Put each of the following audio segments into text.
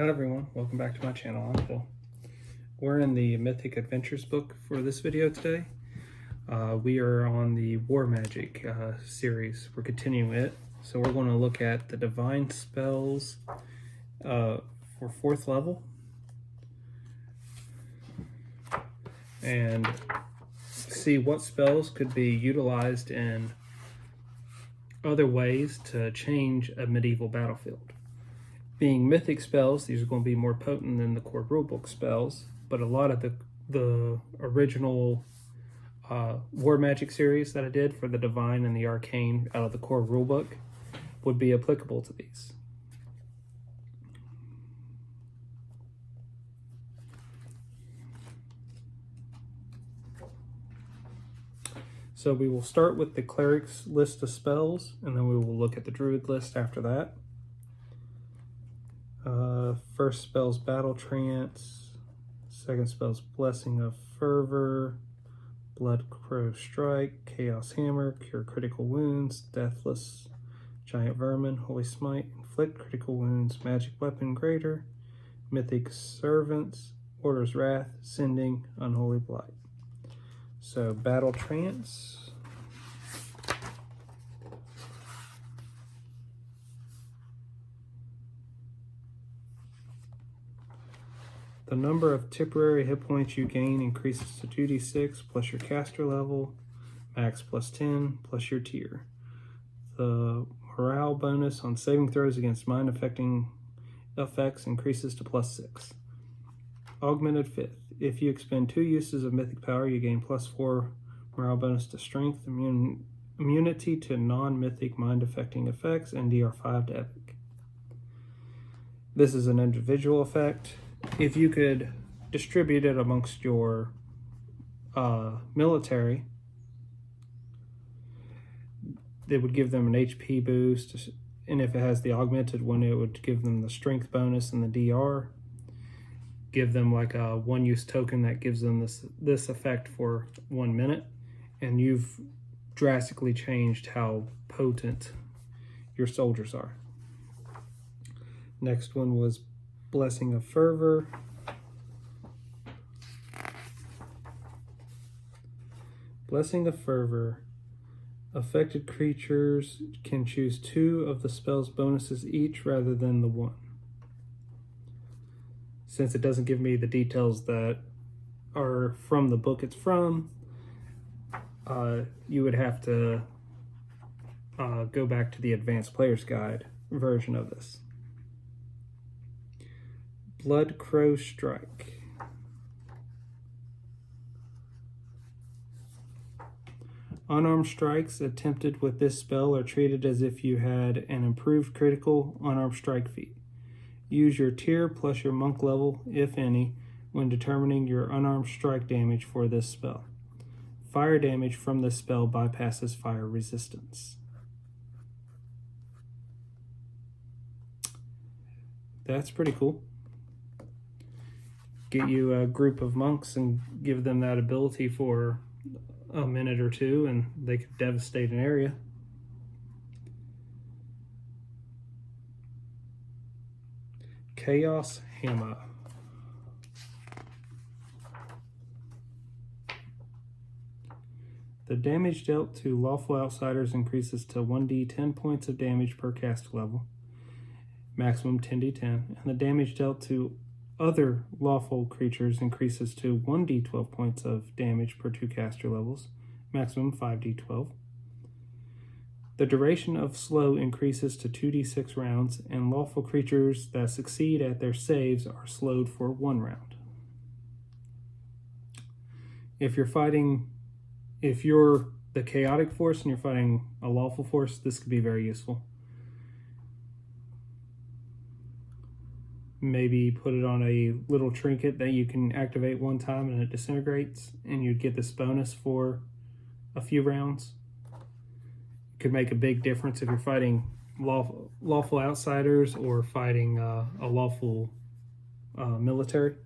Hello everyone, welcome back to my channel. I'm Phil. We're in the Mythic Adventures book for this video today. We are on the War Magic series. We're continuing it. So we're going to look at the divine spells for 4th level and see what spells could be utilized in other ways to change a medieval battlefield. Being mythic spells, these are going to be more potent than the core rulebook spells, but a lot of the original War Magic series that I did for the Divine and the Arcane out of the core rulebook would be applicable to these. So we will start with the Cleric's list of spells, and then we will look at the Druid list after that. First spell's Battle Trance, second spell's Blessing of Fervor, Blood Crow Strike, Chaos Hammer, Cure Critical Wounds, Deathless, Giant Vermin, Holy Smite, Inflict Critical Wounds, Magic Weapon Greater, Mythic Servants, Order's Wrath, Sending, Unholy Blight. So Battle Trance. The number of temporary hit points you gain increases to 2d6 plus your caster level, max plus 10 plus your tier. The morale bonus on saving throws against mind-affecting effects increases to plus 6. Augmented 5th. If you expend 2 uses of mythic power, you gain plus 4 morale bonus to strength, immunity to non-mythic mind-affecting effects, and DR5 to epic. This is an individual effect. If you could distribute it amongst your military, it would give them an HP boost, and if it has the augmented one, it would give them the strength bonus and the DR. Give them like a one-use token that gives them this effect for 1 minute, and you've drastically changed how potent your soldiers are. Next one was Blessing of Fervor. Blessing of Fervor. Affected creatures can choose 2 of the spell's bonuses each rather than the 1. Since it doesn't give me the details that are from the book it's from, you would have to go back to the Advanced Player's Guide version of this. Blood Crow Strike. Unarmed strikes attempted with this spell are treated as if you had an improved critical unarmed strike feat. Use your tier plus your monk level, if any, when determining your unarmed strike damage for this spell. Fire damage from this spell bypasses fire resistance. That's pretty cool. Get you a group of monks and give them that ability for a minute or 2 and they could devastate an area. Chaos Hammer. The damage dealt to lawful outsiders increases to 1d10 points of damage per cast level, maximum 10d10, and the damage dealt to other lawful creatures increases to 1d12 points of damage per 2 caster levels, maximum 5d12. The duration of slow increases to 2d6 rounds, and lawful creatures that succeed at their saves are slowed for 1 round. If you're the chaotic force and you're fighting a lawful force, this could be very useful. Maybe put it on a little trinket that you can activate 1 time and it disintegrates, and you'd get this bonus for a few rounds. It could make a big difference if you're fighting lawful outsiders or fighting a lawful military.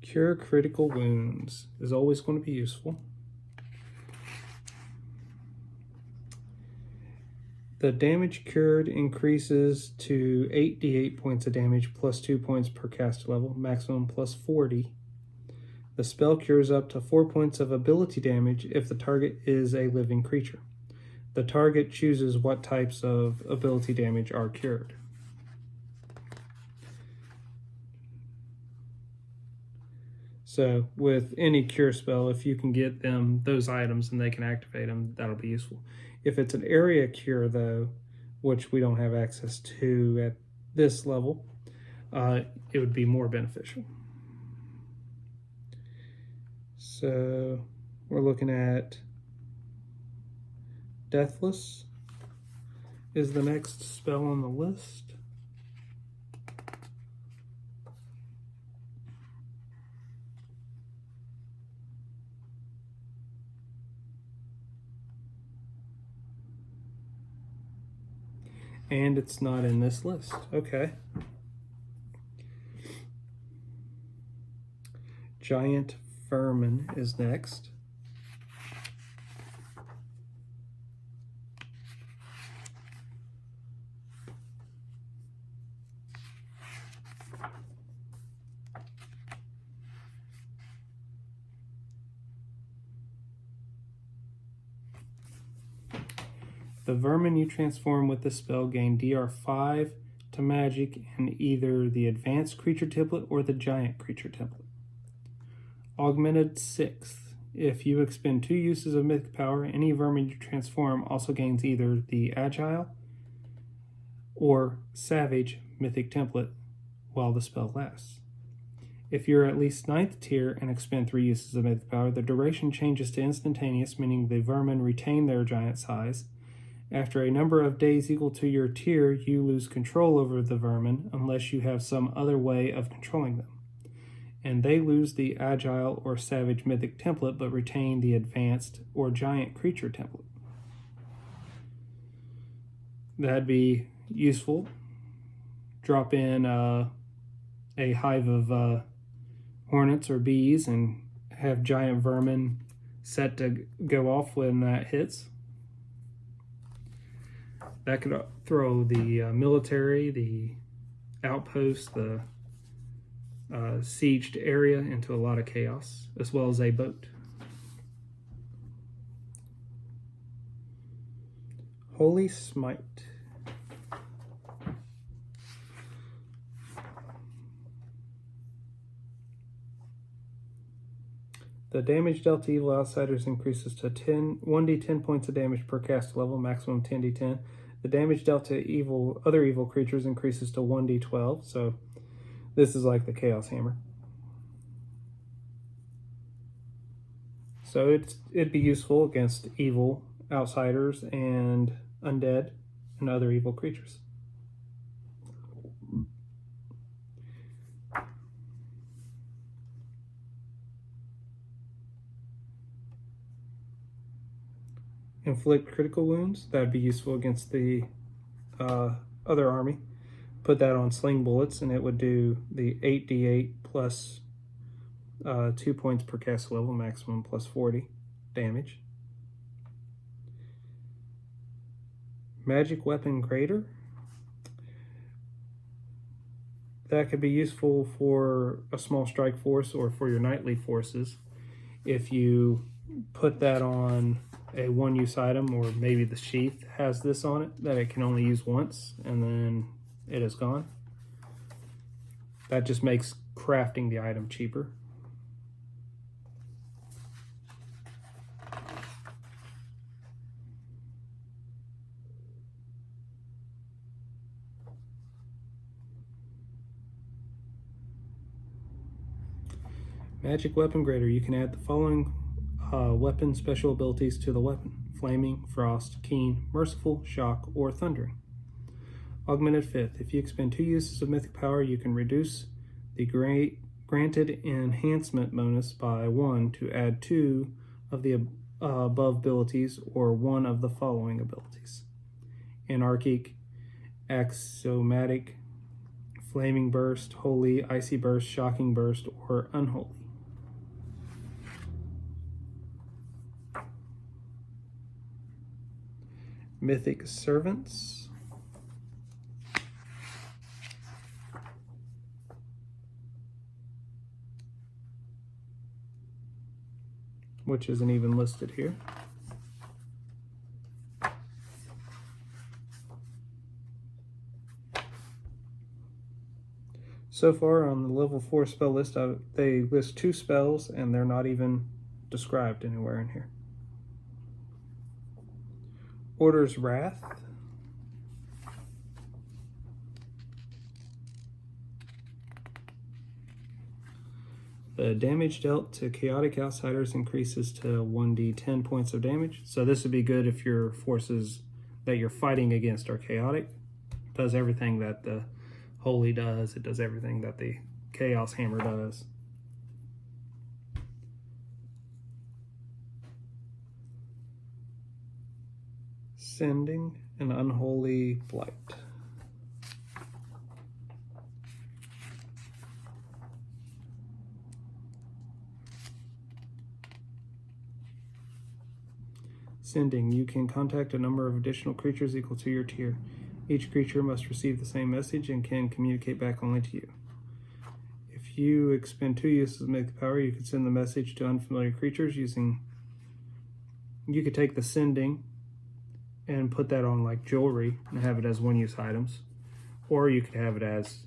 Cure Critical Wounds is always going to be useful. The damage cured increases to 8d8 points of damage plus 2 points per caster level, maximum plus 40. The spell cures up to 4 points of ability damage if the target is a living creature. The target chooses what types of ability damage are cured. So with any cure spell, if you can get them those items and they can activate them, that'll be useful. If it's an area cure, though, which we don't have access to at this level, it would be more beneficial. So we're looking at Deathless is the next spell on the list. And it's not in this list. Okay. Giant Vermin is next. The vermin you transform with the spell gain DR 5 to magic in either the advanced creature template or the giant creature template. Augmented 6th. If you expend 2 uses of mythic power, any vermin you transform also gains either the agile or savage mythic template while the spell lasts. If you're at least 9th tier and expend 3 uses of mythic power, the duration changes to instantaneous, meaning the vermin retain their giant size. After a number of days equal to your tier, you lose control over the vermin unless you have some other way of controlling them. And they lose the agile or savage mythic template but retain the advanced or giant creature template. That'd be useful. Drop in a hive of hornets or bees and have giant vermin set to go off when that hits. That could throw the military, the outpost, the sieged area into a lot of chaos, as well as a boat. Holy Smite. The damage dealt to evil outsiders increases to 1d10 points of damage per cast level, maximum 10d10. The damage dealt to other evil creatures increases to 1d12, so this is like the Chaos Hammer. So it'd be useful against evil outsiders and undead and other evil creatures. Inflict critical wounds. That'd be useful against the other army. Put that on sling bullets, and it would do the 8d8 plus 2 points per cast level, maximum plus 40 damage. Magic Weapon Greater. That could be useful for a small strike force or for your knightly forces. If you put that on a one-use item, or maybe the sheath has this on it, that it can only use once, and then it is gone. That just makes crafting the item cheaper. Magic Weapon Greater. You can add the following weapon special abilities to the weapon: Flaming, Frost, Keen, Merciful, Shock, or Thundering. Augmented 5th. If you expend 2 uses of mythic power, you can reduce the granted enhancement bonus by 1 to add 2 of the above abilities or 1 of the following abilities: Anarchic, Axiomatic, Flaming Burst, Holy, Icy Burst, Shocking Burst, or Unholy. Mythic Servants, which isn't even listed here. So far on the level 4 spell list, they list 2 spells and they're not even described anywhere in here. Order's Wrath, the damage dealt to chaotic outsiders increases to 1d10 points of damage. So this would be good if your forces that you're fighting against are chaotic. It does everything that the Holy does. It does everything that the Chaos Hammer does. Sending an Unholy Blight. Sending, you can contact a number of additional creatures equal to your tier. Each creature must receive the same message and can communicate back only to you. If you expend 2 uses of Mythic Power, you can send the message to unfamiliar creatures using... You could take the sending and put that on like jewelry and have it as 1-use items. Or you could have it as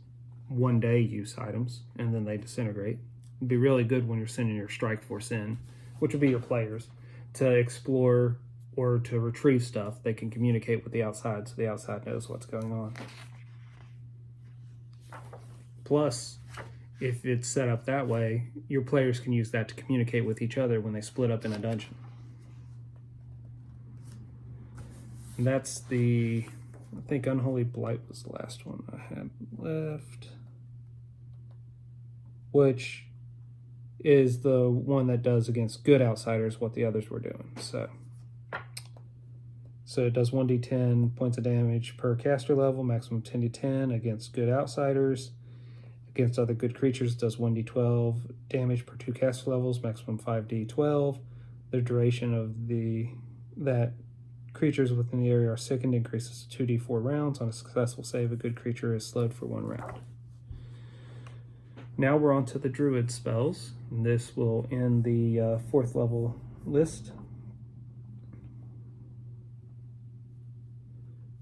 1-day use items and then they disintegrate. It'd be really good when you're sending your strike force in, which would be your players, to explore or to retrieve stuff. They can communicate with the outside so the outside knows what's going on. Plus, if it's set up that way, your players can use that to communicate with each other when they split up in a dungeon. And that's the, I think Unholy Blight was the last one I had left, which is the one that does against good outsiders what the others were doing. So it does 1d10 points of damage per caster level, maximum 10d10 against good outsiders. Against other good creatures, it does 1d12 damage per 2 caster levels, maximum 5d12. The duration of that creatures within the area are sickened increases to 2d4 rounds. On a successful save, a good creature is slowed for 1 round. Now we're on to the Druid spells. And this will end the 4th level list.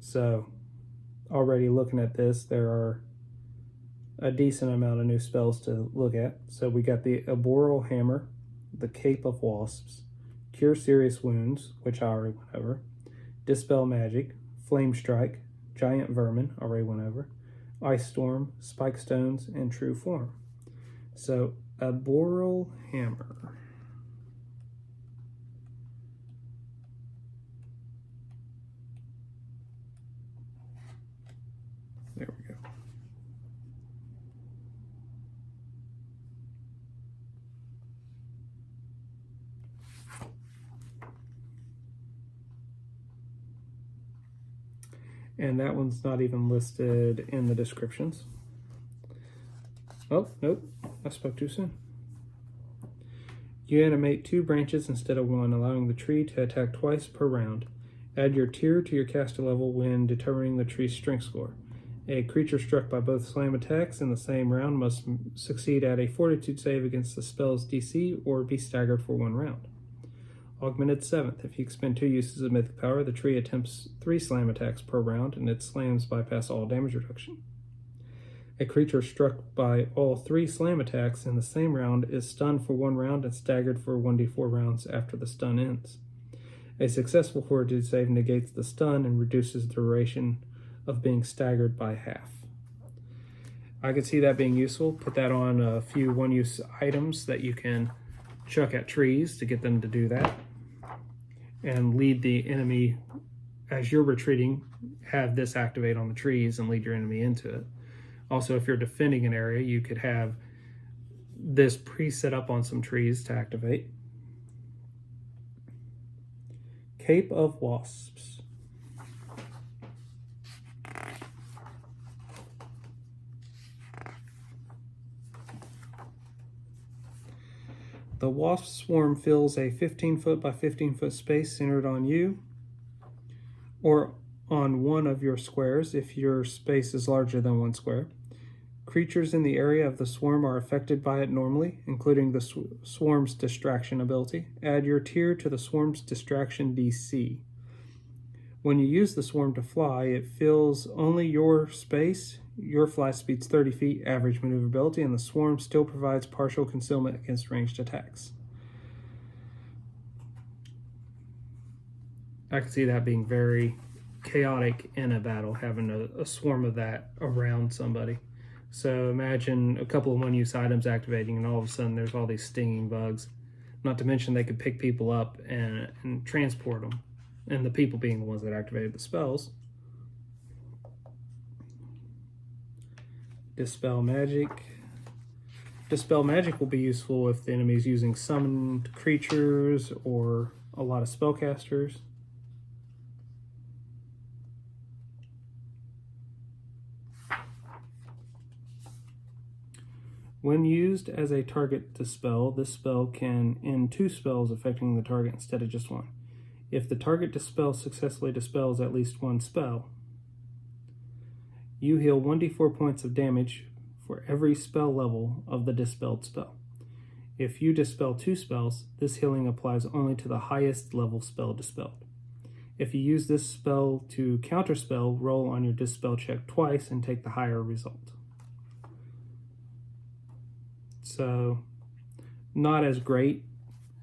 So, already looking at this, there are a decent amount of new spells to look at. So we got the Arboreal Hammer, the Cape of Wasps, Cure Serious Wounds, which I already went over, Dispel Magic, Flame Strike, Giant Vermin, already went over, Ice Storm, Spike Stones, and True Form. So, Arboreal Hammer. There we go. And that one's not even listed in the descriptions. Oh, nope, I spoke too soon. You animate 2 branches instead of 1, allowing the tree to attack twice per round. Add your tier to your caster level when determining the tree's strength score. A creature struck by both slam attacks in the same round must succeed at a fortitude save against the spell's DC or be staggered for 1 round. Augmented 7th. If you expend 2 uses of Mythic Power, the tree attempts 3 slam attacks per round and its slams bypass all damage reduction. A creature struck by all 3 slam attacks in the same round is stunned for 1 round and staggered for 1d4 rounds after the stun ends. A successful fortitude save negates the stun and reduces the duration of being staggered by half. I could see that being useful. Put that on a few 1-use items that you can chuck at trees to get them to do that. And lead the enemy, as you're retreating, have this activate on the trees and lead your enemy into it. Also, if you're defending an area, you could have this pre-set up on some trees to activate. Cape of Wasps. The wasp swarm fills a 15-foot by 15-foot space centered on you. or on one of your squares if your space is larger than 1 square. Creatures in the area of the swarm are affected by it normally, including the swarm's distraction ability. Add your tier to the swarm's distraction DC. When you use the swarm to fly, it fills only your space. Your fly speed's 30 feet, average maneuverability, and the swarm still provides partial concealment against ranged attacks. I can see that being very chaotic in a battle, having a swarm of that around somebody. So imagine a couple of one-use items activating, and all of a sudden there's all these stinging bugs. Not to mention they could pick people up and transport them, and the people being the ones that activated the spells. Dispel magic. Dispel magic will be useful if the enemy is using summoned creatures or a lot of spellcasters. When used as a target dispel, this spell can end 2 spells affecting the target instead of just 1. If the target dispel successfully dispels at least 1 spell, you heal 1d4 points of damage for every spell level of the dispelled spell. If you dispel 2 spells, this healing applies only to the highest level spell dispelled. If you use this spell to counterspell, roll on your dispel check twice and take the higher result. So, not as great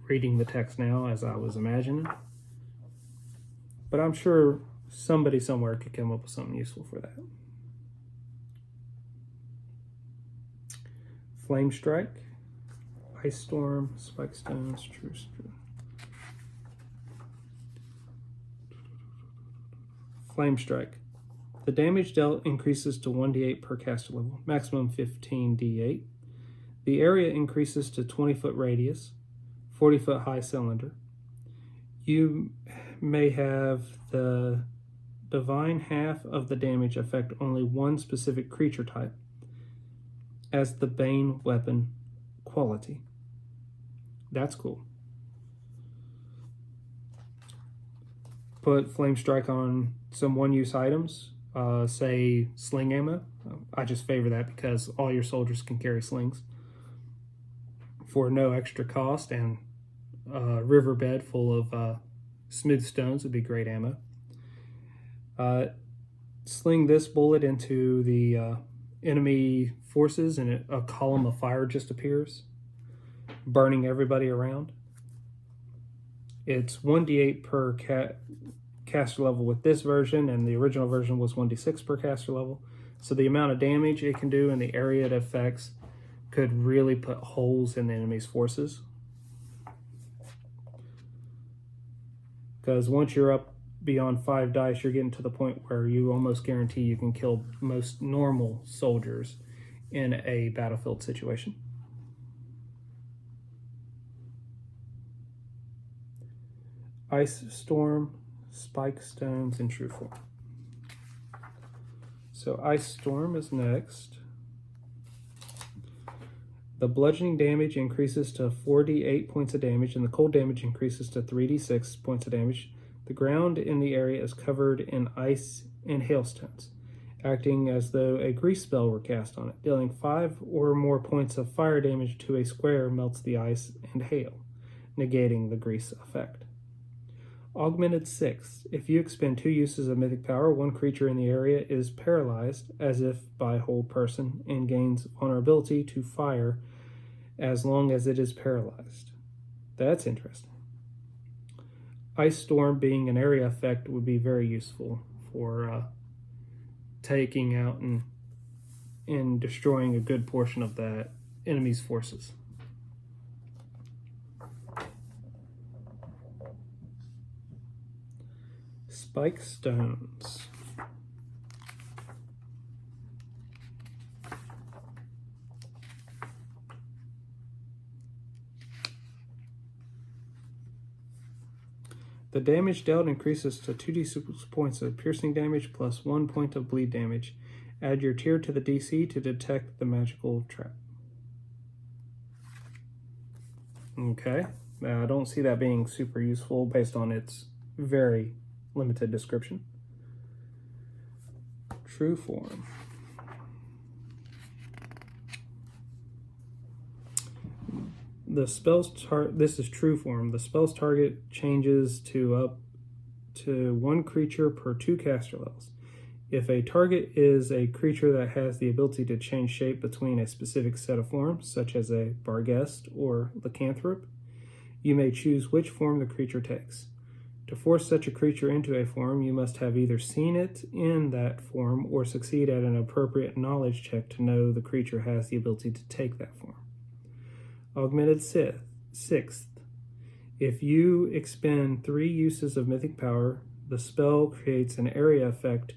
reading the text now as I was imagining, but I'm sure somebody somewhere could come up with something useful for that. Flame Strike, Ice Storm, Spike Stones, True Strike. Flame Strike. The damage dealt increases to 1d8 per caster level, maximum 15d8. The area increases to 20-foot radius, 40-foot high cylinder. You may have the divine half of the damage affect only one specific creature type as the Bane weapon quality. That's cool. Put Flame Strike on some one-use items, say sling ammo. I just favor that because all your soldiers can carry slings for no extra cost, and a riverbed full of smooth stones would be great ammo. Sling this bullet into the enemy forces, and a column of fire just appears, burning everybody around. It's 1d8 per caster level with this version, and the original version was 1d6 per caster level. So the amount of damage it can do and the area it affects could really put holes in the enemy's forces. Because once you're up beyond 5 dice, you're getting to the point where you almost guarantee you can kill most normal soldiers in a battlefield situation. Ice Storm, Spike Stones, and True Form. So Ice Storm is next. The bludgeoning damage increases to 4d8 points of damage, and the cold damage increases to 3d6 points of damage. The ground in the area is covered in ice and hailstones, acting as though a grease spell were cast on it. Dealing 5 or more points of fire damage to a square melts the ice and hail, negating the grease effect. Augmented 6. If you expend 2 uses of mythic power, one creature in the area is paralyzed, as if by hold person, and gains vulnerability to fire as long as it is paralyzed. That's interesting. Ice Storm being an area effect would be very useful for taking out and destroying a good portion of that enemy's forces. Spike Stones. The damage dealt increases to 2d6 points of piercing damage plus 1 point of bleed damage. Add your tier to the DC to detect the magical trap. Okay, I don't see that being super useful based on its very limited description. True form. The spell's this is true form. The spell's target changes to up to 1 creature per 2 caster levels. If a target is a creature that has the ability to change shape between a specific set of forms, such as a Barghest or Lycanthrope, you may choose which form the creature takes. To force such a creature into a form, you must have either seen it in that form or succeed at an appropriate knowledge check to know the creature has the ability to take that form. Augmented Sixth. If you expend 3 uses of mythic power, the spell creates an area effect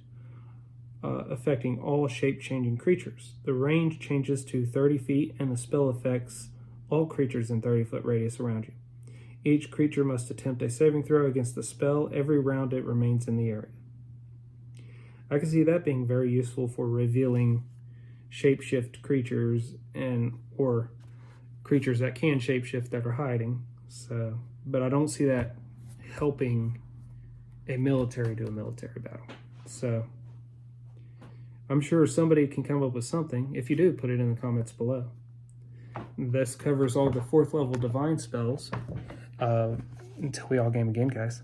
affecting all shape-changing creatures. The range changes to 30 feet, and the spell affects all creatures in 30-foot radius around you. Each creature must attempt a saving throw against the spell every round it remains in the area. I can see that being very useful for revealing shapeshift creatures or creatures that can shapeshift that are hiding. So, but I don't see that helping a military do a military battle. So I'm sure somebody can come up with something. If you do, put it in the comments below. This covers all the 4th level divine spells. Until we all game again, guys.